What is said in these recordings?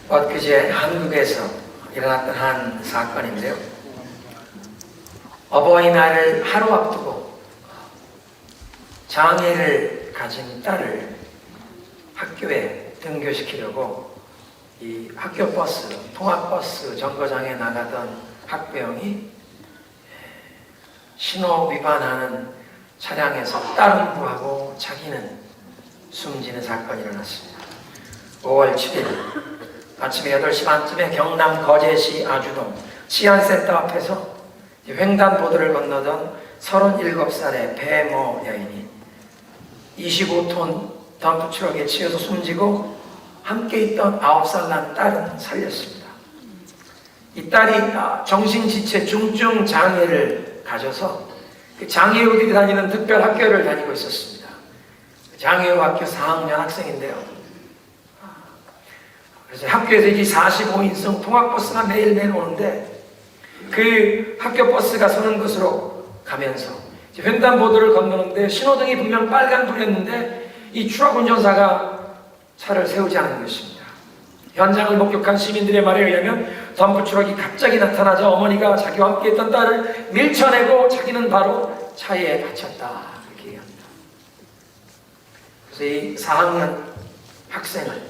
엊그제 한국에서 일어났던 한 사건인데요. 어버이날을 하루 앞두고 장애를 가진 딸을 학교에 등교시키려고 이 학교 버스, 통학버스 정거장에 나가던 학부형이 신호 위반하는 차량에서 딸을 구하고 자기는 숨지는 사건이 일어났습니다. 5월 7일 아침에 8시 반쯤에 경남 거제시 아주동 치안센터 앞에서 횡단보도를 건너던 37살의 배모 여인이 25톤 덤프트럭에 치여서 숨지고 함께 있던 9살 난 딸은 살렸습니다. 이 딸이 정신지체 중증 장애를 가져서 장애우들이 다니는 특별 학교를 다니고 있었습니다. 장애우 학교 4학년 학생인데요. 그래서 학교에서 이제 45인승 통학버스가 매일매일 오는데 그 학교 버스가 서는 곳으로 가면서 횡단보도를 건너는데 신호등이 분명 빨간불이었는데 이 트럭 운전사가 차를 세우지 않은 것입니다. 현장을 목격한 시민들의 말에 의하면 덤프트럭이 갑자기 나타나자 어머니가 자기와 함께 있던 딸을 밀쳐내고 자기는 바로 차에 갇혔다 이렇게 얘기합니다. 그래서 이 4학년 학생을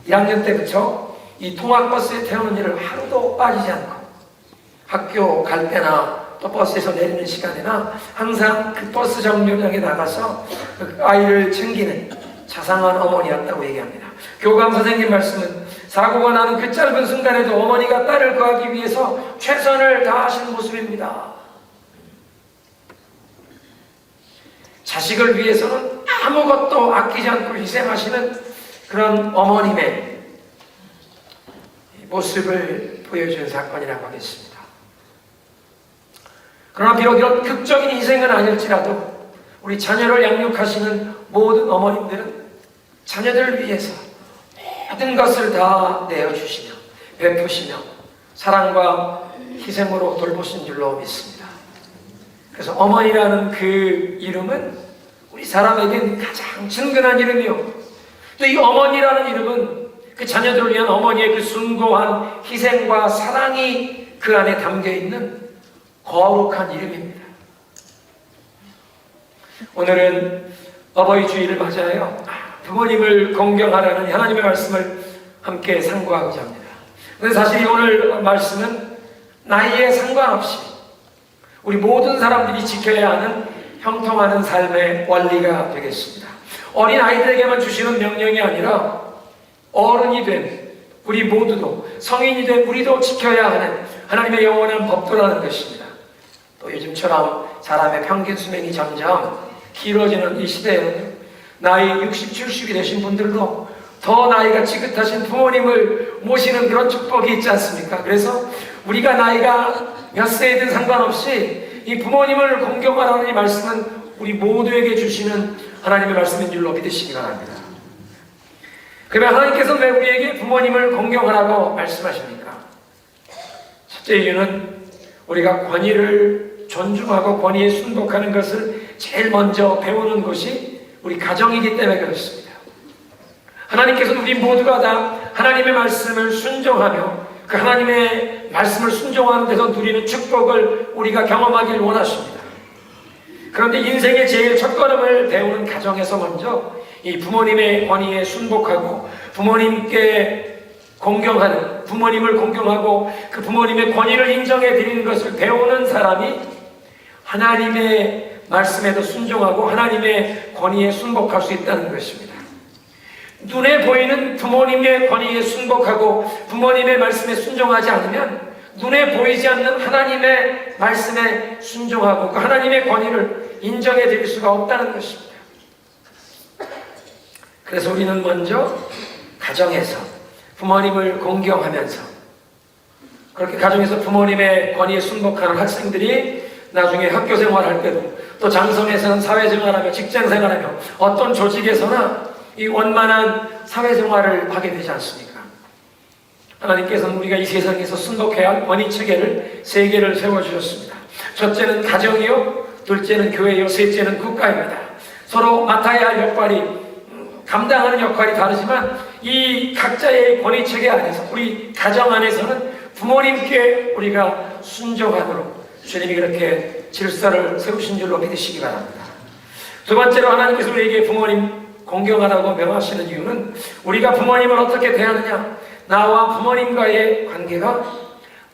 1학년 때부터 이 통학버스에 태우는 일을 하루도 빠지지 않고 학교 갈 때나 또 버스에서 내리는 시간이나 항상 그 버스 정류장에 나가서 그 아이를 챙기는 자상한 어머니였다고 얘기합니다. 교감 선생님 말씀은 사고가 나는 그 짧은 순간에도 어머니가 딸을 구하기 위해서 최선을 다하시는 모습입니다. 자식을 위해서는 아무것도 아끼지 않고 희생하시는 그런 어머님의 모습을 보여준 사건이라고 하겠습니다. 그러나 비록 이런 극적인 희생은 아닐지라도 우리 자녀를 양육하시는 모든 어머님들은 자녀들을 위해서 모든 것을 다 내어주시며 베푸시며 사랑과 희생으로 돌보신 줄로 믿습니다. 그래서 어머니라는 그 이름은 우리 사람에겐 가장 친근한 이름이요, 또 이 어머니라는 이름은 그 자녀들을 위한 어머니의 그 숭고한 희생과 사랑이 그 안에 담겨있는 거룩한 이름입니다. 오늘은 어버이 주일을 맞이하여 부모님을 공경하라는 하나님의 말씀을 함께 상고하고자 합니다. 그런데 사실 오늘 말씀은 나이에 상관없이 우리 모든 사람들이 지켜야 하는 형통하는 삶의 원리가 되겠습니다. 어린 아이들에게만 주시는 명령이 아니라 어른이 된 우리 모두도, 성인이 된 우리도 지켜야 하는 하나님의 영원한 법도라는 것입니다. 또 요즘처럼 사람의 평균 수명이 점점 길어지는 이 시대에는 나이 60, 70이 되신 분들도 더 나이가 지긋하신 부모님을 모시는 그런 축복이 있지 않습니까? 그래서 우리가 나이가 몇 세이든 상관없이 이 부모님을 공경하라는 이 말씀은 우리 모두에게 주시는 하나님의 말씀인 줄로 믿으시기 바랍니다. 그러면 하나님께서는 왜 우리에게 부모님을 공경하라고 말씀하십니까? 첫째 이유는 우리가 권위를 존중하고 권위에 순복하는 것을 제일 먼저 배우는 것이 우리 가정이기 때문에 그렇습니다. 하나님께서는 우리 모두가 다 하나님의 말씀을 순종하며 그 하나님의 말씀을 순종하는 데서 누리는 축복을 우리가 경험하길 원하십니다. 그런데 인생의 제일 첫걸음을 배우는 가정에서 먼저 이 부모님의 권위에 순복하고 부모님께 공경하는, 부모님을 공경하고 그 부모님의 권위를 인정해 드리는 것을 배우는 사람이 하나님의 말씀에도 순종하고 하나님의 권위에 순복할 수 있다는 것입니다. 눈에 보이는 부모님의 권위에 순복하고 부모님의 말씀에 순종하지 않으면 눈에 보이지 않는 하나님의 말씀에 순종하고 그 하나님의 권위를 인정해 드릴 수가 없다는 것입니다. 그래서 우리는 먼저 가정에서 부모님을 공경하면서, 그렇게 가정에서 부모님의 권위에 순복하는 학생들이 나중에 학교 생활할 때도, 또 장성에서는 사회생활하며 직장생활하며 어떤 조직에서나 이 원만한 사회생활을 하게 되지 않습니까? 하나님께서는 우리가 이 세상에서 순복해야 할 권위체계를 3개를 세워주셨습니다. 첫째는 가정이요, 둘째는 교회요, 셋째는 국가입니다. 서로 맡아야 할 역할이, 감당하는 역할이 다르지만 이 각자의 권위체계 안에서 우리 가정 안에서는 부모님께 우리가 순종하도록 주님이 그렇게 질서를 세우신 줄로 믿으시기 바랍니다. 두 번째로 하나님께서 우리에게 부모님 공경하라고 명하시는 이유는 우리가 부모님을 어떻게 대하느냐, 나와 부모님과의 관계가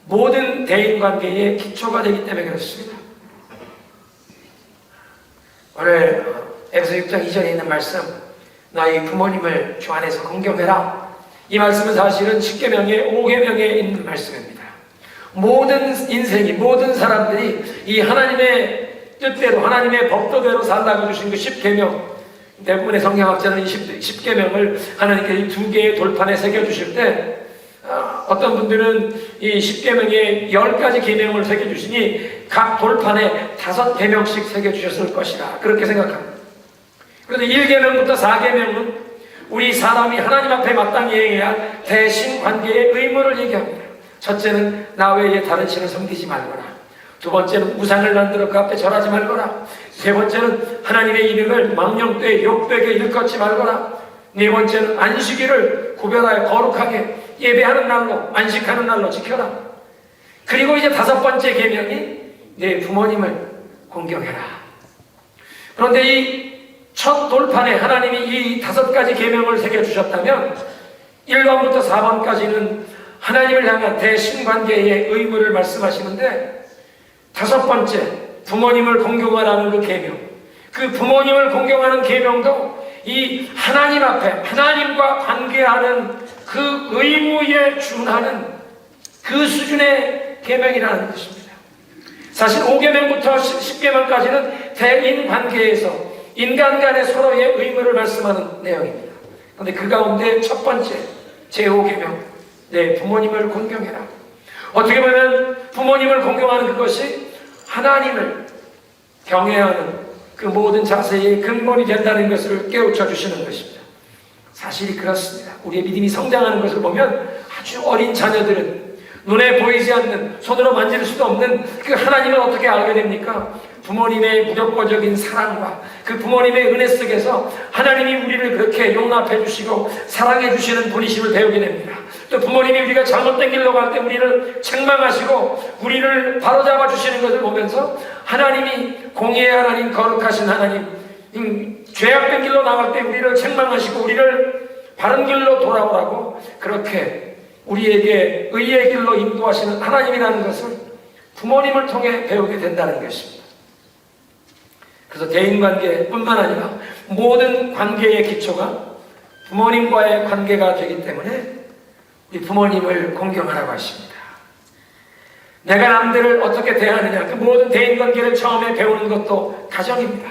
모든 대인관계의 기초가 되기 때문에 그렇습니다. 오늘 에베소 6장 2절에 있는 말씀, 너희 부모님을 주 안에서 공경해라. 이 말씀은 사실은 10계명의 5계명에 있는 말씀입니다. 모든 인생이, 모든 사람들이 이 하나님의 뜻대로, 하나님의 법도대로 살라고 주신 그 10계명, 대부분의 성경학자는 이 10계명을 하나님께 이 두 개의 돌판에 새겨주실 때 어떤 분들은 이 10계명에 10가지 계명을 새겨주시니 각 돌판에 5계명씩 새겨주셨을 것이라 그렇게 생각합니다. 그런데 1계명부터 4계명은 우리 사람이 하나님 앞에 마땅히 행해야 할 대신관계의 의무를 얘기합니다. 첫째는 나 외에 다른 신을 섬기지 말거라. 두 번째는 우상을 만들어 그 앞에 절하지 말거라. 세 번째는 하나님의 이름을 망령되이 욕되게 일컫지 말거라. 네 번째는 안식일을 구별하여 거룩하게 예배하는 날로, 안식하는 날로 지켜라. 그리고 이제 5번째 계명이 네 부모님을 공경해라. 그런데 이 첫 돌판에 하나님이 이 5가지 계명을 새겨주셨다면 1번부터 4번까지는 하나님을 향한 대신관계의 의무를 말씀하시는데 5번째 부모님을 공경하라는 그 계명, 그 부모님을 공경하는 계명도 이 하나님 앞에 하나님과 관계하는 그 의무에 준하는 그 수준의 계명이라는 것입니다. 사실 5계명부터 10계명까지는 대인관계에서 인간 간의 서로의 의무를 말씀하는 내용입니다. 그런데 그 가운데 첫 번째 제5계명, 내 부모님을 공경해라. 어떻게 보면 부모님을 공경하는 그것이 하나님을 경외하는 그 모든 자세의 근본이 된다는 것을 깨우쳐 주시는 것입니다. 사실이 그렇습니다. 우리의 믿음이 성장하는 것을 보면 아주 어린 자녀들은 눈에 보이지 않는, 손으로 만질 수도 없는 그 하나님을 어떻게 알게 됩니까? 부모님의 무조건적인 사랑과 그 부모님의 은혜 속에서 하나님이 우리를 그렇게 용납해 주시고 사랑해 주시는 분이심을 배우게 됩니다. 또 부모님이 우리가 잘못된 길로 갈 때 우리를 책망하시고 우리를 바로잡아 주시는 것을 보면서 하나님이 공의의 하나님, 거룩하신 하나님, 죄악된 길로 나갈 때 우리를 책망하시고 우리를 바른 길로 돌아오라고 그렇게 우리에게 의의 길로 인도하시는 하나님이라는 것을 부모님을 통해 배우게 된다는 것입니다. 그래서 대인관계뿐만 아니라 모든 관계의 기초가 부모님과의 관계가 되기 때문에 우리 부모님을 공경하라고 하십니다. 내가 남들을 어떻게 대하느냐, 그 모든 대인관계를 처음에 배우는 것도 가정입니다.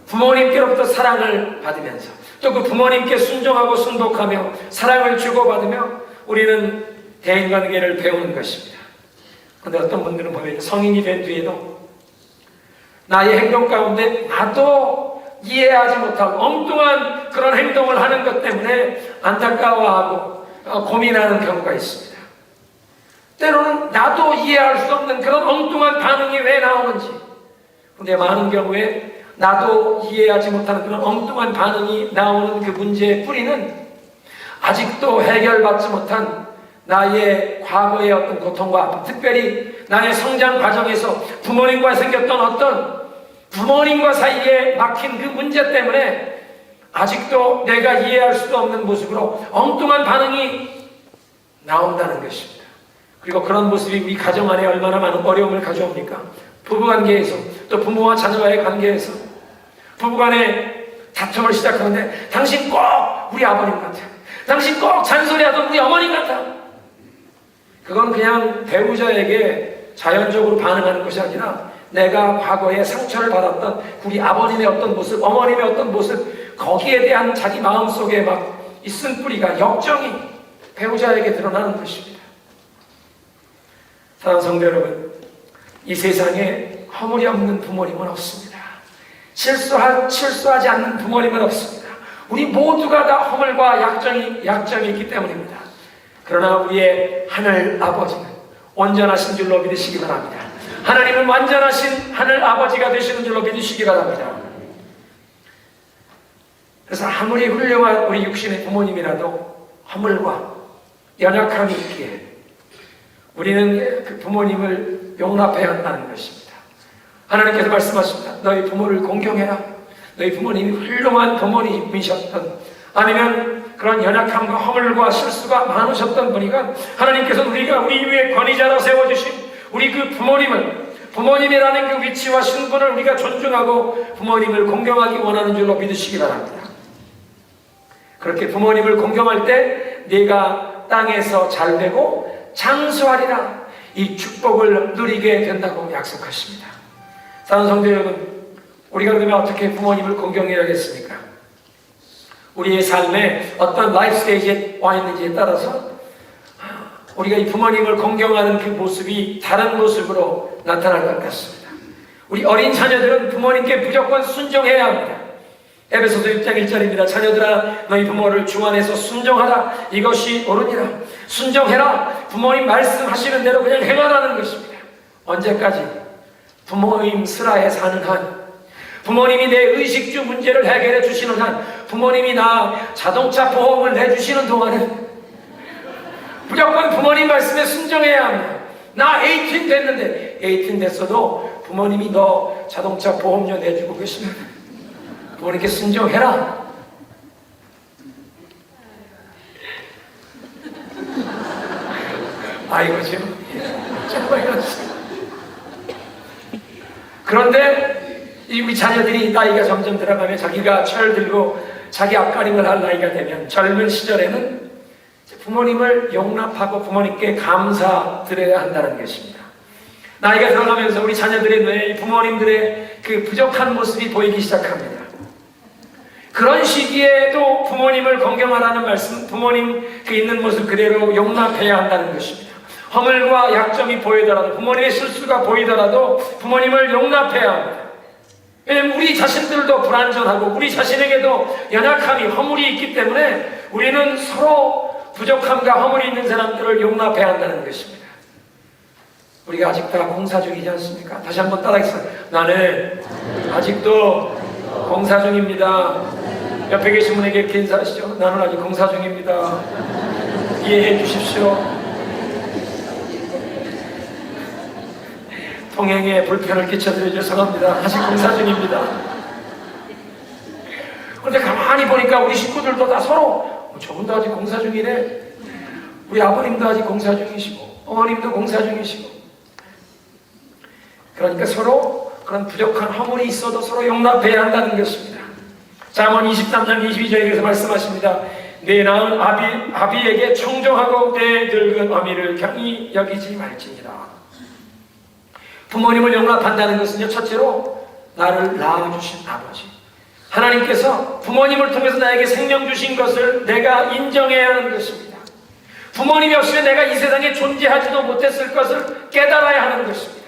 부모님께로부터 사랑을 받으면서 또 그 부모님께 순종하고 순복하며 사랑을 주고받으며 우리는 대인관계를 배우는 것입니다. 그런데 어떤 분들은 보면 성인이 된 뒤에도 나의 행동 가운데 나도 이해하지 못하고 엉뚱한 그런 행동을 하는 것 때문에 안타까워하고 고민하는 경우가 있습니다. 때로는 나도 이해할 수 없는 그런 엉뚱한 반응이 왜 나오는지. 그런데 많은 경우에 나도 이해하지 못하는 그런 엉뚱한 반응이 나오는 그 문제의 뿌리는 아직도 해결받지 못한 나의 과거의 어떤 고통과 특별히 나의 성장 과정에서 부모님과 생겼던 어떤 부모님과 사이에 막힌 그 문제 때문에 아직도 내가 이해할 수도 없는 모습으로 엉뚱한 반응이 나온다는 것입니다. 그리고 그런 모습이 우리 가정 안에 얼마나 많은 어려움을 가져옵니까? 부부관계에서 또 부모와 자녀와의 관계에서 부부간에 다툼을 시작하는데 당신 꼭 우리 아버님 같아, 당신 꼭 잔소리하던 우리 어머님 같아. 그건 그냥 배우자에게 자연적으로 반응하는 것이 아니라 내가 과거에 상처를 받았던 우리 아버님의 어떤 모습, 어머님의 어떤 모습, 거기에 대한 자기 마음속에 막 있은 뿌리가 역정이 배우자에게 드러나는 것입니다. 사랑하는 성도 여러분, 이 세상에 허물이 없는 부모님은 없습니다. 실수하지 않는 부모님은 없습니다. 우리 모두가 다 허물과 약점이 있기 때문입니다. 그러나 우리의 하늘 아버지는 온전하신 줄로 믿으시기 바랍니다. 하나님은 완전하신 하늘 아버지가 되시는 줄로 믿으시기 바랍니다. 그래서 아무리 훌륭한 우리 육신의 부모님이라도 허물과 연약함이 있기에 우리는 그 부모님을 용납해야 한다는 것입니다. 하나님께서 말씀하십니다. 너희 부모를 공경해라. 너희 부모님이 훌륭한 부모님이셨던, 아니면 그런 연약함과 허물과 실수가 많으셨던 분이건 하나님께서 우리가 우리 위에 권위자로 세워주신 우리 그 부모님이라는 그 위치와 신분을 우리가 존중하고 부모님을 공경하기 원하는 줄로 믿으시기 바랍니다. 그렇게 부모님을 공경할 때 네가 땅에서 잘되고 장수하리라, 이 축복을 누리게 된다고 약속하십니다. 사랑하는 성도 여러분, 우리가 그러면 어떻게 부모님을 공경해야겠습니까? 우리의 삶에 어떤 라이프 스테이지에 와 있는지에 따라서 우리가 이 부모님을 공경하는 그 모습이 다른 모습으로 나타날 것 같습니다. 우리 어린 자녀들은 부모님께 무조건 순종해야 합니다. 에베소서 6장 1절입니다. 자녀들아 너희 부모를 주 안에서 순종하라. 이것이 옳으니라. 순종해라. 부모님 말씀하시는 대로 그냥 행하라는 것입니다. 언제까지? 부모님 슬하에 사는 한, 부모님이 내 의식주 문제를 해결해 주시는 한, 부모님이 나 자동차 보험을 내주시는 동안은 무조건 부모님 말씀에 순종해야 합니다. 나 18 됐는데, 18 됐어도 부모님이 너 자동차 보험료 내주고 계시면 부모님께 순종해라. 아이고 지금 정말 이렇습니다. 그런데 우리 자녀들이 나이가 점점 들어가면 자기가 철들고 자기 앞가림을 할 나이가 되면, 젊은 시절에는 부모님을 용납하고 부모님께 감사드려야 한다는 것입니다. 나이가 들어가면서 우리 자녀들의 뇌에 부모님들의 그 부족한 모습이 보이기 시작합니다. 그런 시기에도 부모님을 공경하라는 말씀, 부모님 그 있는 모습 그대로 용납해야 한다는 것입니다. 허물과 약점이 보이더라도, 부모님의 실수가 보이더라도 부모님을 용납해야 합니다. 왜냐하면 우리 자신들도 불완전하고 우리 자신에게도 연약함이, 허물이 있기 때문에 우리는 서로 부족함과 허물이 있는 사람들을 용납해야 한다는 것입니다. 우리가 아직 다 공사 중이지 않습니까? 다시 한번 따라하겠습니다. 나는 아직도 공사 중입니다. 옆에 계신 분에게 이렇게 인사하시죠. 나는 아직 공사 중입니다. 이해해 주십시오. 통행에 불편을 끼쳐드려 죄송합니다. 아직 공사 중입니다. 그런데 가만히 보니까 우리 식구들도 다 서로 저분도 아직 공사 중이네. 우리 아버님도 아직 공사 중이시고 어머님도 공사 중이시고, 그러니까 서로 그런 부족한 허물이 있어도 서로 용납해야 한다는 것입니다. 잠언 23장 22절에서 말씀하십니다. 내 낳은 아비에게 청종하고 내 늙은 어미를 경히 여기지 말지니라. 부모님을 용납한다는 것은요, 첫째로 나를 낳아주신 아버지, 하나님께서 부모님을 통해서 나에게 생명 주신 것을 내가 인정해야 하는 것입니다. 부모님이 없으면 내가 이 세상에 존재하지도 못했을 것을 깨달아야 하는 것입니다.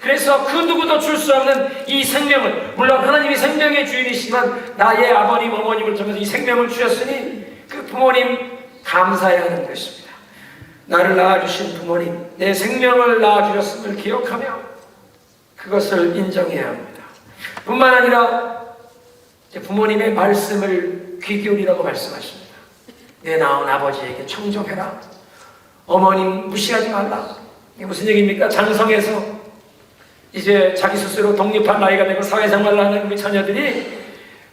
그래서 그 누구도 줄 수 없는 이 생명을, 물론 하나님이 생명의 주인이시지만 나의 아버님, 어머님을 통해서 이 생명을 주셨으니 그 부모님 감사해야 하는 것입니다. 나를 낳아주신 부모님, 내 생명을 낳아주셨음을 기억하며 그것을 인정해야 합니다. 뿐만 아니라 부모님의 말씀을 귀 기울이라고 말씀하십니다. 내 낳은 아버지에게 청종해라. 어머님 무시하지 말라. 이게 무슨 얘기입니까? 장성해서 이제 자기 스스로 독립한 나이가 되고 사회생활을 하는 우리 자녀들이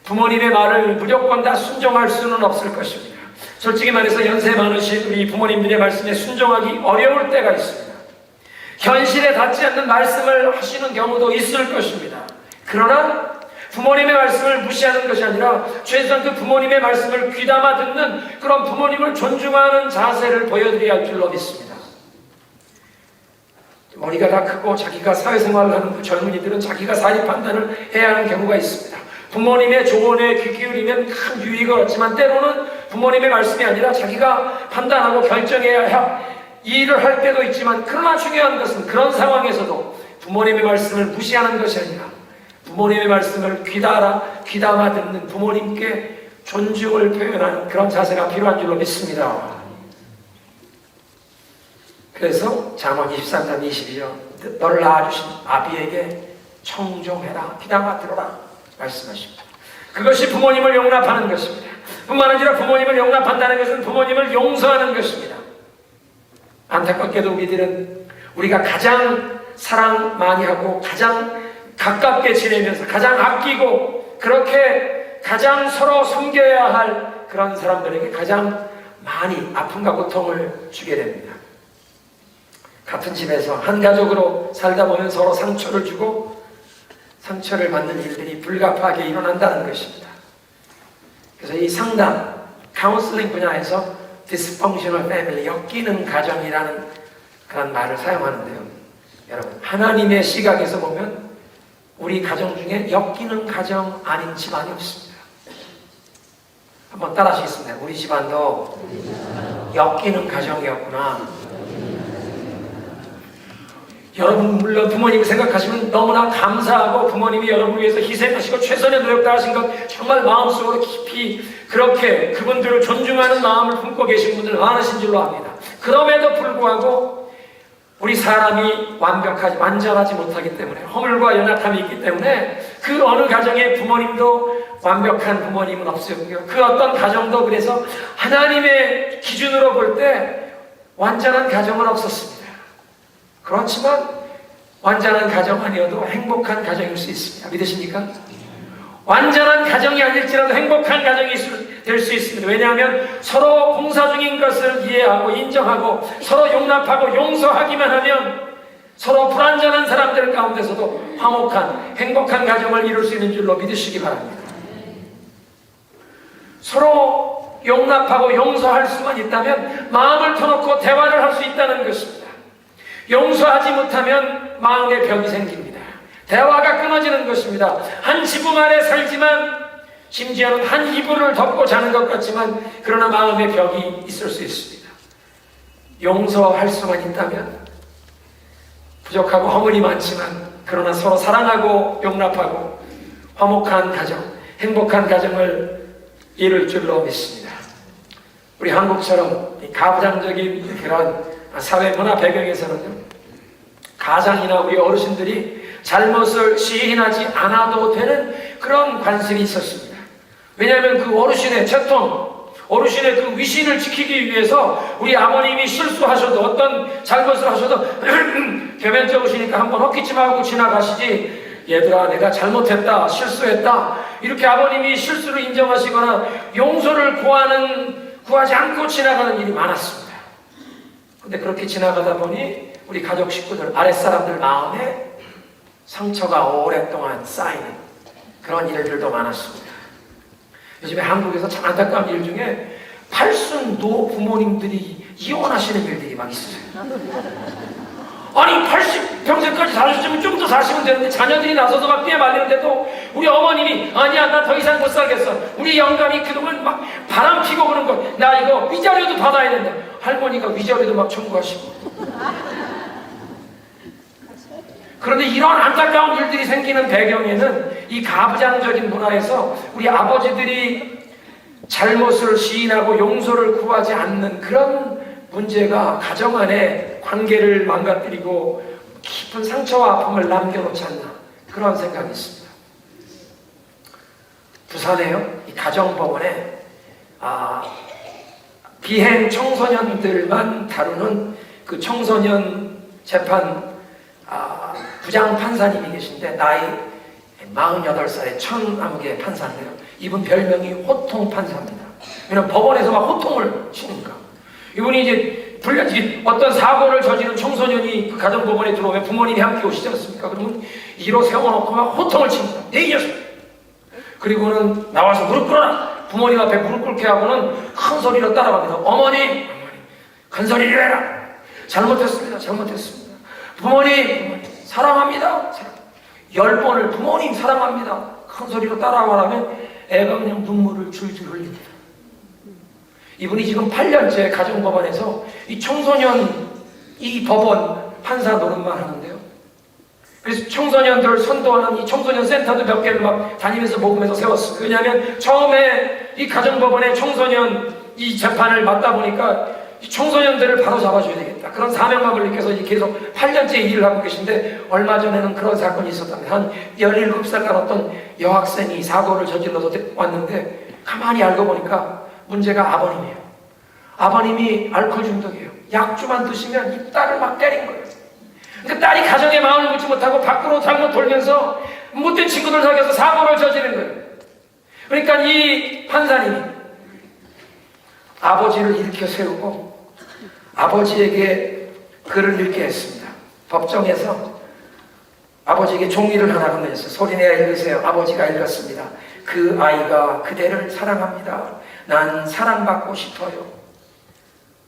부모님의 말을 무조건 다 순종할 수는 없을 것입니다. 솔직히 말해서 연세 많으신 우리 부모님들의 말씀에 순종하기 어려울 때가 있습니다. 현실에 닿지 않는 말씀을 하시는 경우도 있을 것입니다. 그러나 부모님의 말씀을 무시하는 것이 아니라 최소한 그 부모님의 말씀을 귀담아 듣는 그런 부모님을 존중하는 자세를 보여드려야 할 줄로 믿습니다. 머리가 다 크고 자기가 사회생활을 하는 그 젊은이들은 자기가 사회 판단을 해야 하는 경우가 있습니다. 부모님의 조언에 귀 기울이면 큰 유익을 얻지만 때로는 부모님의 말씀이 아니라 자기가 판단하고 결정해야 할 일을 할 때도 있지만, 그러나 중요한 것은 그런 상황에서도 부모님의 말씀을 무시하는 것이 아니라 부모님의 말씀을 귀담아 듣는 부모님께 존중을 표현하는 그런 자세가 필요한 줄로 믿습니다. 그래서 잠언 23장 22절, 너를 낳아주신 아비에게 청종해라, 귀담아 들어라 말씀하십니다. 그것이 부모님을 용납하는 것입니다. 뿐만 아니라 부모님을 용납한다는 것은 부모님을 용서하는 것입니다. 안타깝게도 우리들은 우리가 가장 사랑 많이 하고 가장 가깝게 지내면서 가장 아끼고 그렇게 가장 서로 섬겨야 할 그런 사람들에게 가장 많이 아픔과 고통을 주게 됩니다. 같은 집에서 한 가족으로 살다 보면 서로 상처를 주고 상처를 받는 일들이 불가피하게 일어난다는 것입니다. 그래서 이 상담, 카운슬링 분야에서 dysfunctional family, 엮이는 가정이라는 그런 말을 사용하는데요. 여러분, 하나님의 시각에서 보면 우리 가정 중에 엮이는 가정 아닌 집안이 없습니다. 한번 따라 하시겠습니다. 우리 집안도 엮이는 가정이었구나. 여러분 물론 부모님을 생각하시면 너무나 감사하고 부모님이 여러분을 위해서 희생하시고 최선의 노력 다하신 것 정말 마음속으로 깊이 그렇게 그분들을 존중하는 마음을 품고 계신 분들 많으신 줄로 압니다. 그럼에도 불구하고 우리 사람이 완전하지 못하기 때문에 허물과 연약함이 있기 때문에 그 어느 가정의 부모님도 완벽한 부모님은 없었고요. 그 어떤 가정도 그래서 하나님의 기준으로 볼 때 완전한 가정은 없었습니다. 그렇지만 완전한 가정 아니어도 행복한 가정일 수 있습니다. 믿으십니까? 완전한 가정이 아닐지라도 행복한 가정이 될 수 있습니다. 왜냐하면 서로 공사 중인 것을 이해하고 인정하고 서로 용납하고 용서하기만 하면 서로 불완전한 사람들 가운데서도 화목한 행복한 가정을 이룰 수 있는 줄로 믿으시기 바랍니다. 서로 용납하고 용서할 수만 있다면 마음을 터놓고 대화를 할 수 있다는 것입니다. 용서하지 못하면 마음의 벽이 생깁니다. 대화가 끊어지는 것입니다. 한 지붕 아래 살지만 심지어는 한 이불을 덮고 자는 것 같지만 그러나 마음의 벽이 있을 수 있습니다. 용서할 수만 있다면 부족하고 허물이 많지만 그러나 서로 사랑하고 용납하고 화목한 가정, 행복한 가정을 이룰 줄로 믿습니다. 우리 한국처럼 가부장적인 그런 사회 문화 배경에서는요, 가장이나 우리 어르신들이 잘못을 시인하지 않아도 되는 그런 관습이 있었습니다. 왜냐하면 그 어르신의 채통, 어르신의 그 위신을 지키기 위해서 우리 아버님이 실수하셔도 어떤 잘못을 하셔도 개면적으시니까 한번 헛기침하고 지나가시지, 얘들아 내가 잘못했다, 실수했다, 이렇게 아버님이 실수를 인정하시거나 용서를 구하지 않고 지나가는 일이 많았습니다. 근데 그렇게 지나가다 보니 우리 가족 식구들, 아랫사람들 마음에 상처가 오랫동안 쌓이는 그런 일들도 많았습니다. 요즘에 한국에서 참 안타까운 일 중에 팔순노 부모님들이 이혼하시는 일들이 막 있어요. 아니 80평생까지 사셨으면 좀 더 사시면 되는데 자녀들이 나서서 막 뛰어말리는데도 우리 어머님이 아니야 나 더 이상 못 살겠어. 우리 영감이 그동안 막 바람 피고 그런 거 나 이거 위자료도 받아야 된다. 할머니가 위자료도 막 청구하시고. 그런데 이런 안타까운 일들이 생기는 배경에는 이 가부장적인 문화에서 우리 아버지들이 잘못을 시인하고 용서를 구하지 않는 그런 문제가 가정 안에 관계를 망가뜨리고 깊은 상처와 아픔을 남겨놓지 않나 그런 생각이 있습니다. 부산에요, 이 가정법원에 비행 청소년들만 다루는 그 청소년 재판 부장 판사님이 계신데 나이 48살의 천암계 판사인데요. 이분 별명이 호통 판사입니다. 왜냐하면 법원에서 막 호통을 치니까. 이분이 이제 어떤 사고를 저지른 청소년이 그 가정법원에 들어오면 부모님이 함께 오시지 않습니까? 그러면 이로 세워놓고 막 호통을 칩니다. 네 녀석! 그리고는 나와서 무릎 꿇어라! 부모님 앞에 무릎 꿇게 하고는 큰 소리로 따라갑니다. 어머니! 큰 소리를 해라! 잘못했습니다. 부모님 사랑합니다. 10번을 부모님 사랑합니다. 큰 소리로 따라하라면 애가 그냥 눈물을 줄줄 흘립니다. 이분이 지금 8년째 가정법원에서 이 청소년 이 법원 판사 노릇만 하는데요. 그래서 청소년들 선도하는 이 청소년 센터도 몇 개를 막 다니면서 모금해서 세웠어요. 왜냐하면 처음에 이 가정법원의 청소년 이 재판을 맡다 보니까 이 청소년들을 바로 잡아줘야 되겠다. 그런 사명감을 느껴서 계속 8년째 일을 하고 계신데, 얼마 전에는 그런 사건이 있었답니다. 한 17살 간 어떤 여학생이 사고를 저질러서 왔는데, 가만히 알고 보니까 문제가 아버님이에요. 아버님이 알코올 중독이에요. 약주만 드시면 이 딸을 막 때린 거예요. 그 딸이 가정에 마음을 묻지 못하고 밖으로 잘못 돌면서 못된 친구들 사귀어서 사고를 저지른 거예요. 그러니까 이 판사님이 아버지를 일으켜 세우고 아버지에게 글을 읽게 했습니다. 법정에서 아버지에게 종이를 하나 건네줬어요. 소리내어 읽으세요. 아버지가 읽었습니다. 그 아이가 그대를 사랑합니다. 난 사랑받고 싶어요.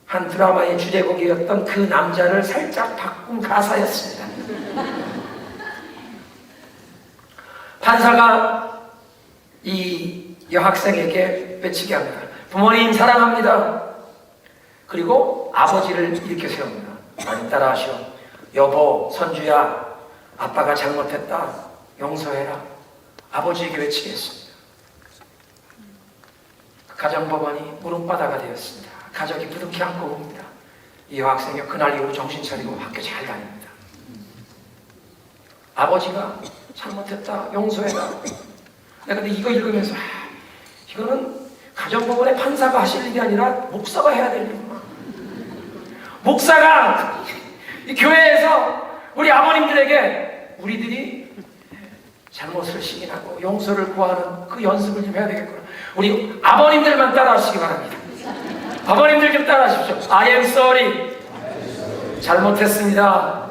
한 드라마의 주제곡이었던 그 남자를 살짝 바꾼 가사였습니다. 판사가 이 여학생에게 외치게 합니다. 부모님 사랑합니다. 그리고 아버지를 일으켜 세웁니다. 많이 따라하시오. 여보, 선주야, 아빠가 잘못했다. 용서해라. 아버지에게 외치겠습니다. 가정법원이 물음바다가 되었습니다. 가족이 부둥켜 안고 옵니다. 이 여학생이 그날 이후로 정신 차리고 학교 잘 다닙니다. 아버지가 잘못했다. 용서해라. 내가 근데 이거 읽으면서 이거는 가정법원의 판사가 하실 일이 아니라 목사가 해야 될 일이구나. 목사가 이 교회에서 우리 아버님들에게 우리들이 잘못을 시인하고 용서를 구하는 그 연습을 좀 해야 되겠구나. 우리 아버님들만 따라하시기 바랍니다. 아버님들 좀 따라하십시오. I am sorry. 잘못했습니다.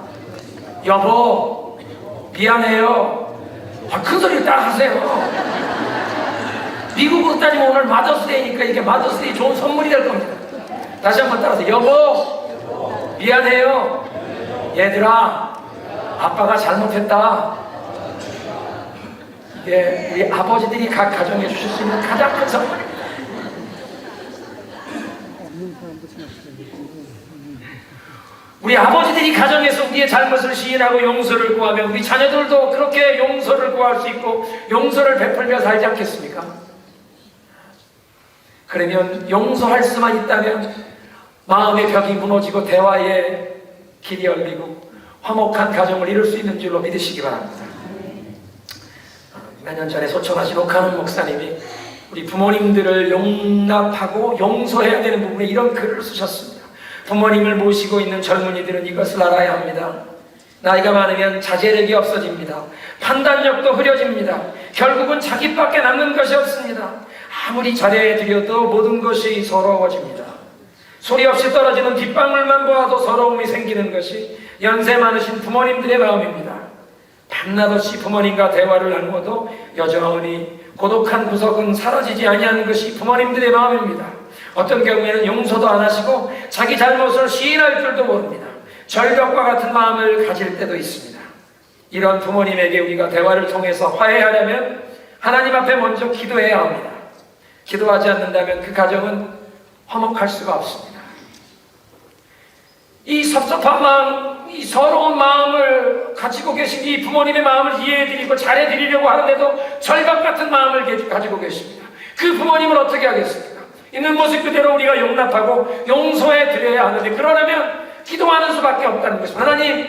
여보, 미안해요. 큰 소리를 따라하세요. 미국으로 따지면 오늘 마더스데이니까 이게 마더스데이 좋은 선물이 될 겁니다. 다시 한번 따라하세요. 여보, 미안해요. 얘들아, 아빠가 잘못했다. 이게 우리 아버지들이 각 가정에 주실 수 있는 가장 큰 선물입니다. 우리 아버지들이 가정에서 우리의 잘못을 시인하고 용서를 구하면 우리 자녀들도 그렇게 용서를 구할 수 있고 용서를 베풀며 살지 않겠습니까? 그러면 용서할 수만 있다면 마음의 벽이 무너지고 대화의 길이 열리고 화목한 가정을 이룰 수 있는 줄로 믿으시기 바랍니다. 몇 년 전에 소천하신 옥하는 목사님이 우리 부모님들을 용납하고 용서해야 되는 부분에 이런 글을 쓰셨습니다. 부모님을 모시고 있는 젊은이들은 이것을 알아야 합니다. 나이가 많으면 자제력이 없어집니다. 판단력도 흐려집니다. 결국은 자기밖에 남는 것이 없습니다. 아무리 잘해드려도 모든 것이 서러워집니다. 소리 없이 떨어지는 빗방울만 보아도 서러움이 생기는 것이 연세 많으신 부모님들의 마음입니다. 밤낮 없이 부모님과 대화를 나누어도 여전히 고독한 구석은 사라지지 아니하는 것이 부모님들의 마음입니다. 어떤 경우에는 용서도 안 하시고 자기 잘못을 시인할 줄도 모릅니다. 절벽과 같은 마음을 가질 때도 있습니다. 이런 부모님에게 우리가 대화를 통해서 화해하려면 하나님 앞에 먼저 기도해야 합니다. 기도하지 않는다면 그 가정은 화목할 수가 없습니다. 이 섭섭한 마음, 이 서러운 마음을 가지고 계신 이 부모님의 마음을 이해해드리고 잘해드리려고 하는데도 절벽 같은 마음을 가지고 계십니다. 그 부모님을 어떻게 하겠습니까? 있는 모습 그대로 우리가 용납하고 용서해드려야 하는데 그러려면 기도하는 수밖에 없다는 것입니다. 하나님,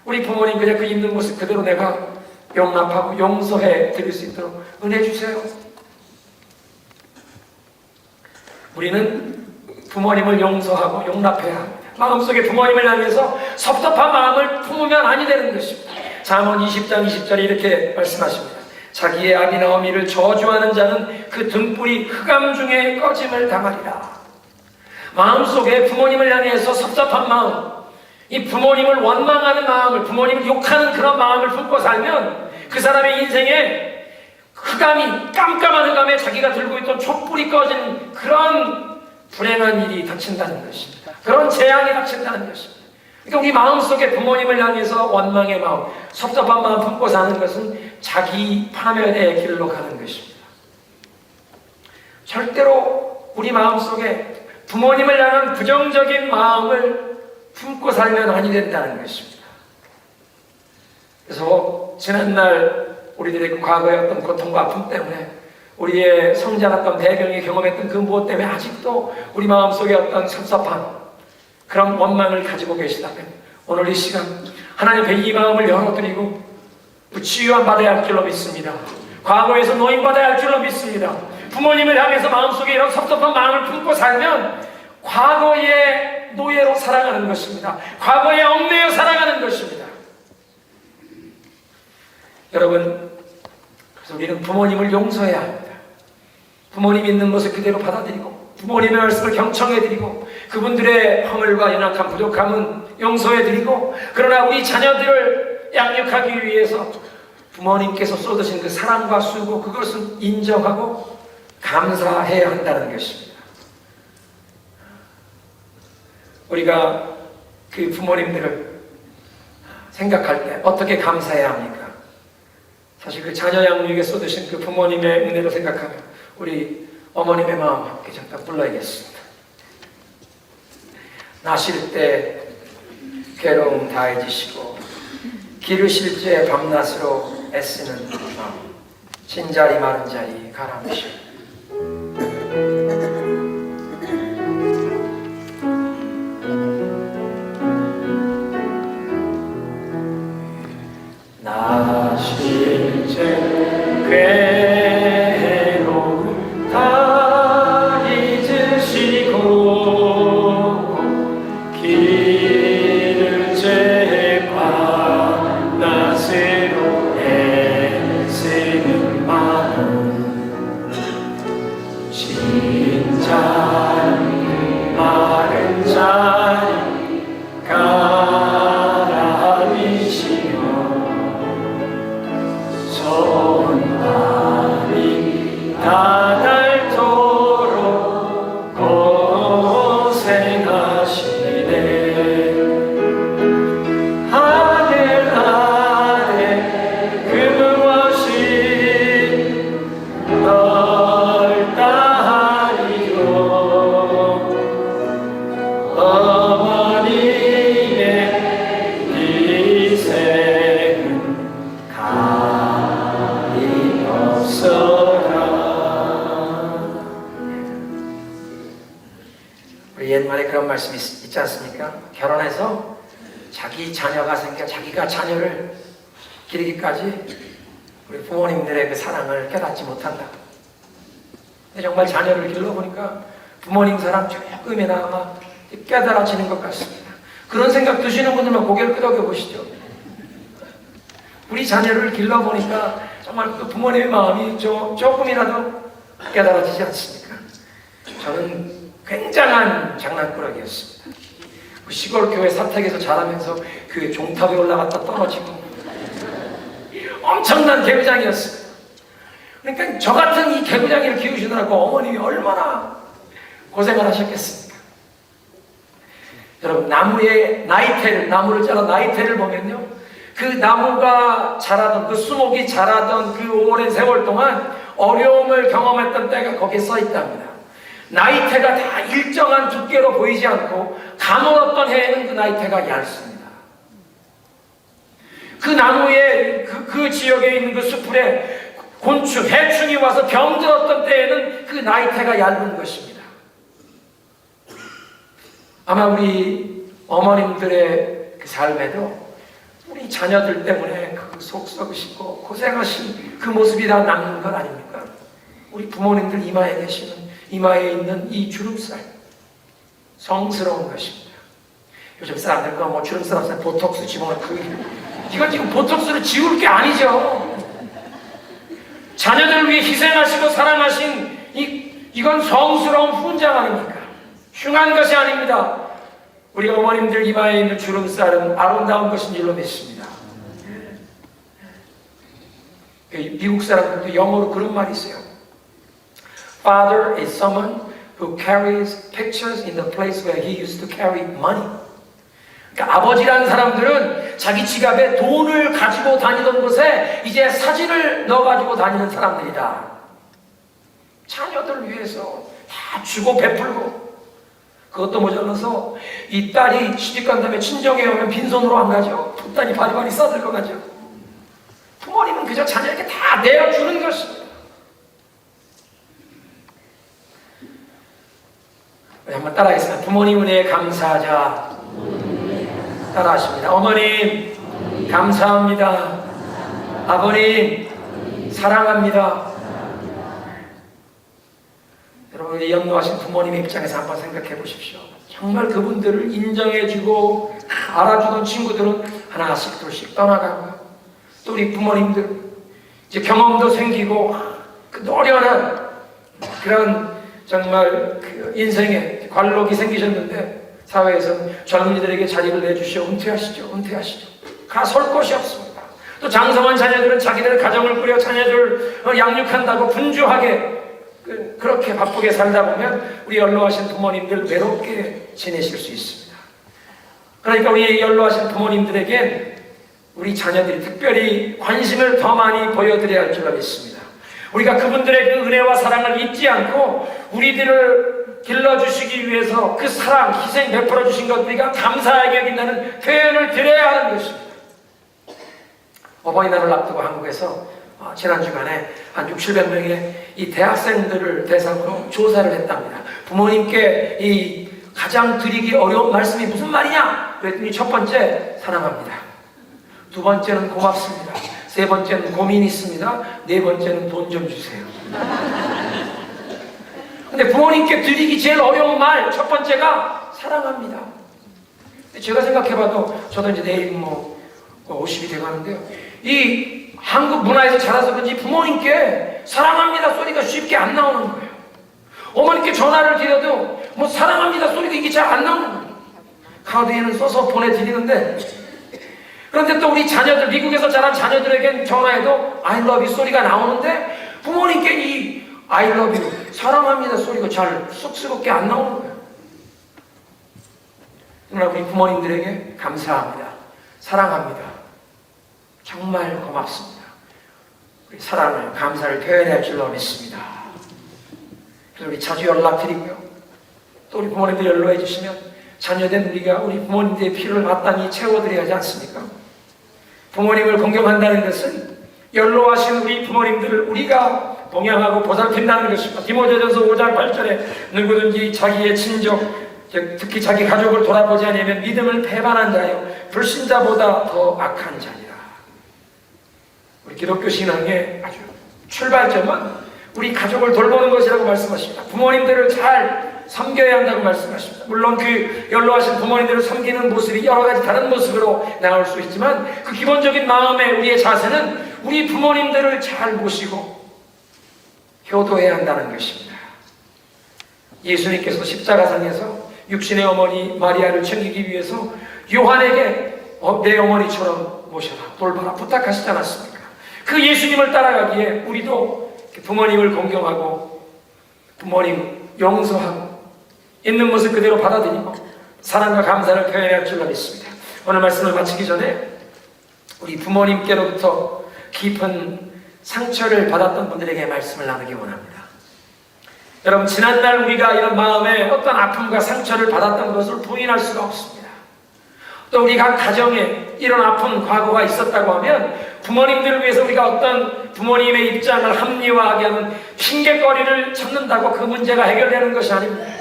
우리 부모님 그냥 그 있는 모습 그대로 내가 용납하고 용서해드릴 수 있도록 은혜 주세요. 우리는 부모님을 용서하고 용납해야 합니다. 마음속에 부모님을 향해서 섭섭한 마음을 품으면 아니 되는 것입니다. 잠언 20장 20절에 이렇게 말씀하십니다. 자기의 아비나 어미를 저주하는 자는 그 등불이 흑암 중에 꺼짐을 당하리라. 마음속에 부모님을 향해서 섭섭한 마음, 이 부모님을 원망하는 마음을, 부모님을 욕하는 그런 마음을 품고 살면 그 사람의 인생에 흑암이, 깜깜한 흑암에 자기가 들고 있던 촛불이 꺼진 그런 불행한 일이 닥친다는 것입니다. 그런 재앙이 닥친다는 것입니다. 그러니까 우리 마음속에 부모님을 향해서 원망의 마음, 섭섭한 마음 품고 사는 것은 자기 파멸의 길로 가는 것입니다. 절대로 우리 마음속에 부모님을 향한 부정적인 마음을 품고 살면 아니 된다는 것입니다. 그래서 지난날 우리들의 과거의 어떤 고통과 아픔 때문에 우리의 성장했던 배경이 경험했던 그 무엇 때문에 아직도 우리 마음속에 어떤 섭섭한 그런 원망을 가지고 계시다면 오늘 이 시간 하나님의 이 마음을 열어드리고 치유함 받아야 할 줄로 믿습니다. 과거에서 노인받아야 할 줄로 믿습니다. 부모님을 향해서 마음속에 이런 섭섭한 마음을 품고 살면 과거의 노예로 살아가는 것입니다. 과거에 얽매여 살아가는 것입니다. 여러분, 그래서 우리는 부모님을 용서해야 합니다. 부모님이 있는 것을 그대로 받아들이고 부모님의 말씀을 경청해드리고 그분들의 허물과 연약함, 부족함은 용서해드리고 그러나 우리 자녀들을 양육하기 위해서 부모님께서 쏟으신 그 사랑과 수고 그것은 인정하고 감사해야 한다는 것입니다. 우리가 그 부모님들을 생각할 때 어떻게 감사해야 합니까? 사실 그 자녀 양육에 쏟으신 그 부모님의 은혜로 생각하면 우리 어머님의 마음 함께 잠깐 불러야겠습니다. 나실 때 괴로움 다해지시고 기르실 때 밤낮으로 애쓰는 마음 진자리 마른 자리 가라앉으시고 나실 때 괴로움 다 잊으시고 기를 제 밤낮으로 애쓰는 마음 진자리 마른 자리 가라앉으시며 손발이 닿도록 고생하시네. 하늘 아래 그무엇이 넓다리요. 어머니의 희생은 우리 옛말에 그런 말씀이 있지 않습니까? 결혼해서 자기 자녀가 생겨 자기가 자녀를 기르기까지 우리 부모님들의 그 사랑을 깨닫지 못한다. 근데 정말 자녀를 길러보니까 부모님 사랑 조금이나마 깨달아지는 것 같습니다. 그런 생각 드시는 분들만 고개를 끄덕여 보시죠. 우리 자녀를 길러보니까 정말 그 부모님의 마음이 조금이라도 깨달아지지 않습니까? 저는 굉장한 장난꾸러기였습니다. 그 시골 교회 사택에서 자라면서 그 종탑에 올라갔다 떨어지고 엄청난 개구장이었습니다. 그러니까 저 같은 이 개구장이를 키우시느라고 어머님이 얼마나 고생을 하셨겠습니까? 여러분, 나무를 잘라 나이테를 보면요, 그 나무가 자라던, 그 수목이 자라던 그 오랜 세월 동안 어려움을 경험했던 때가 거기에 써 있답니다. 나이테가 다 일정한 두께로 보이지 않고 가물었던 해에는 그 나이테가 얇습니다. 그 나무에 그 지역에 있는 그 수풀에 곤충, 해충이 와서 병들었던 때에는 그 나이테가 얇은 것입니다. 아마 우리 어머님들의 그 삶에도 우리 자녀들 때문에 그 속 썩으시고 고생하신 그 모습이 다 남는 것 아닙니까? 우리 부모님들 이마에 있는 이 주름살, 성스러운 것입니다. 요즘 사람들 뭐 주름살 없으면 보톡스 집어넣고 이건 지금 보톡스를 지울 게 아니죠. 자녀들을 위해 희생하시고 사랑하신 이건 성스러운 훈장 아닙니까? 흉한 것이 아닙니다. 우리 어머님들 이마에 있는 주름살은 아름다운 것인 줄로 믿습니다. 미국 사람들도 영어로 그런 말이 있어요. Father is someone who carries pictures in the place where he used to carry money. 그러니까 아버지라는 사람들은 자기 지갑에 돈을 가지고 다니던 곳에 이제 사진을 넣어가지고 다니는 사람들이다. 자녀들 위해서 다 주고 베풀고, 그것도 모자라서 이 딸이 시집간 다음에 친정에 오면 빈손으로 안 가죠. 풋단이 바리바리 싸들고 가죠. 부모님은 그저 자녀에게 다 내어주는 것입니다. 한번 따라하겠습니다. 부모님 은혜에 감사하자. 따라하십니다. 어머님 감사합니다. 아버님 사랑합니다. 여러분, 연로하신 부모님의 입장에서 한번 생각해 보십시오. 정말 그분들을 인정해주고 알아주던 친구들은 하나씩 둘씩 떠나가고요. 또 우리 부모님들 이제 경험도 생기고 그 노련한 그런 정말 그 인생에 관록이 생기셨는데 사회에서 젊은이들에게 자리를 내주시오. 은퇴하시죠. 가 설 곳이 없습니다. 또 장성한 자녀들은 자기들 가정을 꾸려 자녀들 양육한다고 분주하게 그렇게 바쁘게 살다 보면 우리 연로하신 부모님들 외롭게 지내실 수 있습니다. 그러니까 우리 연로하신 부모님들에게 우리 자녀들이 특별히 관심을 더 많이 보여드려야 할 줄로 믿습니다. 우리가 그분들의 그 은혜와 사랑을 잊지 않고 우리들을 길러주시기 위해서 그 사랑, 희생 베풀어 주신 것 우리가 감사하게 여긴다는 표현을 드려야 하는 것입니다. 어버이날을 앞두고 한국에서 지난 주간에 한 600~700명의 이 대학생들을 대상으로 조사를 했답니다. 부모님께 이 가장 드리기 어려운 말씀이 무슨 말이냐? 그랬더니 첫 번째, 사랑합니다. 두 번째는 고맙습니다. 세 번째는 고민 있습니다. 네 번째는 돈 좀 주세요. 근데 부모님께 드리기 제일 어려운 말 첫 번째가 사랑합니다. 제가 생각해봐도 저도 이제 내일 50이 돼가는데요. 이 한국 문화에서 자라서 그런지 부모님께 사랑합니다 소리가 쉽게 안 나오는 거예요. 어머니께 전화를 드려도 사랑합니다 소리가 이게 잘 안 나오는 거예요. 카드에는 써서 보내드리는데, 그런데 또 우리 자녀들, 미국에서 자란 자녀들에겐 전화해도 I love you 소리가 나오는데 부모님께 이 I love you, 사랑합니다 소리가 잘 쑥스럽게 안 나오는 거예요. 그러나 우리 부모님들에게 감사합니다, 사랑합니다, 정말 고맙습니다, 우리 사랑을, 감사를 표현할 줄로 믿습니다. 그래서 우리 자주 연락드리고요. 또 우리 부모님들 연로해 주시면 자녀된 우리가 우리 부모님들의 필요를 마땅히 채워드려야 하지 않습니까? 부모님을 공경한다는 것은 연로하신 우리 부모님들을 우리가 동양하고 보살핀다는 것입니다. 디모데전서 5장 8절에 누구든지 자기의 친족, 특히 자기 가족을 돌아보지 않으면 믿음을 배반한 자요 불신자보다 더 악한 자니라. 우리 기독교 신앙의 아주 출발점은 우리 가족을 돌보는 것이라고 말씀하십니다. 부모님들을 잘 섬겨야 한다고 말씀하십니다. 물론 그 연로하신 부모님들을 섬기는 모습이 여러 가지 다른 모습으로 나올 수 있지만 그 기본적인 마음의 우리의 자세는 우리 부모님들을 잘 모시고 효도해야 한다는 것입니다. 예수님께서 십자가상에서 육신의 어머니 마리아를 챙기기 위해서 요한에게 내 어머니처럼 모셔라, 돌봐라 부탁하시지 않았습니까? 그 예수님을 따라가기에 우리도 부모님을 공경하고 부모님 용서하고 있는 모습 그대로 받아들이고 사랑과 감사를 표현해야 할 줄로 믿습니다. 오늘 말씀을 마치기 전에 우리 부모님께로부터 깊은 상처를 받았던 분들에게 말씀을 나누기 원합니다. 여러분, 지난날 우리가 이런 마음에 어떤 아픔과 상처를 받았던 것을 부인할 수가 없습니다. 또 우리 각 가정에 이런 아픈 과거가 있었다고 하면 부모님들을 위해서 우리가 어떤 부모님의 입장을 합리화하게 하는 핑계거리를 찾는다고 그 문제가 해결되는 것이 아닙니다.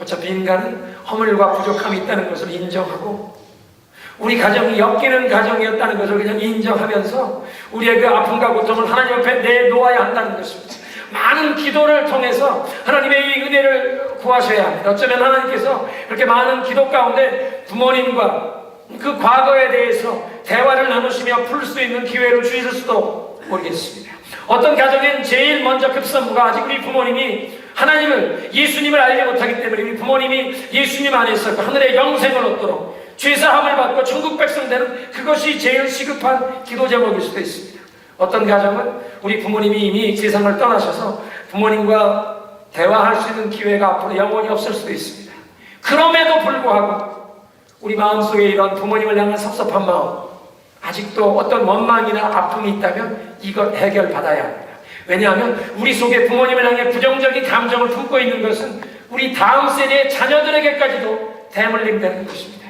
어차피 인간은 허물과 부족함이 있다는 것을 인정하고 우리 가정이 엮이는 가정이었다는 것을 그냥 인정하면서 우리의 그 아픔과 고통을 하나님 앞에 내놓아야 한다는 것입니다. 많은 기도를 통해서 하나님의 이 은혜를 구하셔야 합니다. 어쩌면 하나님께서 그렇게 많은 기도 가운데 부모님과 그 과거에 대해서 대화를 나누시며 풀 수 있는 기회를 주실 수도 모르겠습니다. 어떤 가정엔 제일 먼저 급선무가 아직 우리 부모님이 하나님을, 예수님을 알지 못하기 때문에 우리 부모님이 예수님 안에서 그 하늘의 영생을 얻도록 죄사함을 받고 천국 백성 되는 그것이 제일 시급한 기도 제목일 수도 있습니다. 어떤 가정은 우리 부모님이 이미 세상을 떠나셔서 부모님과 대화할 수 있는 기회가 앞으로 영원히 없을 수도 있습니다. 그럼에도 불구하고 우리 마음속에 이런 부모님을 향한 섭섭한 마음, 아직도 어떤 원망이나 아픔이 있다면 이것 해결받아야 합니다. 왜냐하면 우리 속에 부모님을 향해 부정적인 감정을 품고 있는 것은 우리 다음 세대의 자녀들에게까지도 대물림되는 것입니다.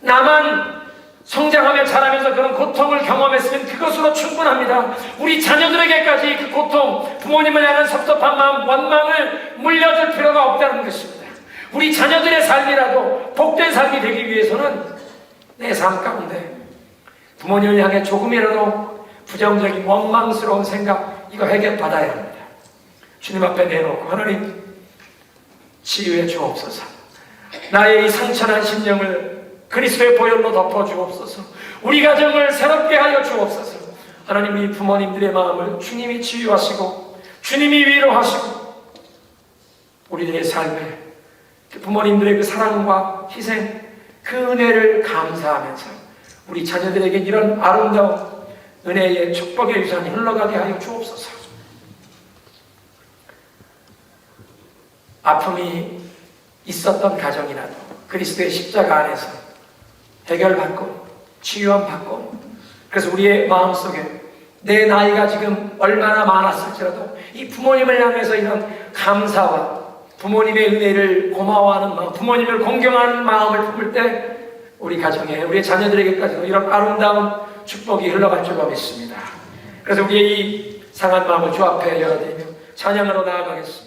나만 성장하며 자라면서 그런 고통을 경험했으면 그것으로 충분합니다. 우리 자녀들에게까지 그 고통, 부모님을 향한 섭섭한 마음, 원망을 물려줄 필요가 없다는 것입니다. 우리 자녀들의 삶이라도 복된 삶이 되기 위해서는 내 삶 가운데 부모님을 향해 조금이라도 부정적인 원망스러운 생각, 이거 해결받아야 합니다. 주님 앞에 내놓고 하나님 치유해 주옵소서. 나의 이 상처난 심령을 그리스도의 보혈로 덮어주옵소서. 우리 가정을 새롭게 하여 주옵소서. 하나님, 이 부모님들의 마음을 주님이 치유하시고 주님이 위로하시고 우리들의 삶에 부모님들의 그 사랑과 희생, 그 은혜를 감사하면서 우리 자녀들에게 이런 아름다운 은혜의 축복의 유산이 흘러가게 하여 주옵소서. 아픔이 있었던 가정이라도 그리스도의 십자가 안에서 해결받고 치유함 받고, 그래서 우리의 마음속에 내 나이가 지금 얼마나 많았을지라도 이 부모님을 향해서 이런 감사와 부모님의 은혜를 고마워하는 마음, 부모님을 공경하는 마음을 품을 때 우리 가정에, 우리 자녀들에게까지도 이런 아름다운 축복이 흘러갈 줄로 믿습니다. 그래서 우리의 이 상한 마음을 주 앞에 열어드리며 찬양으로 나아가겠습니다.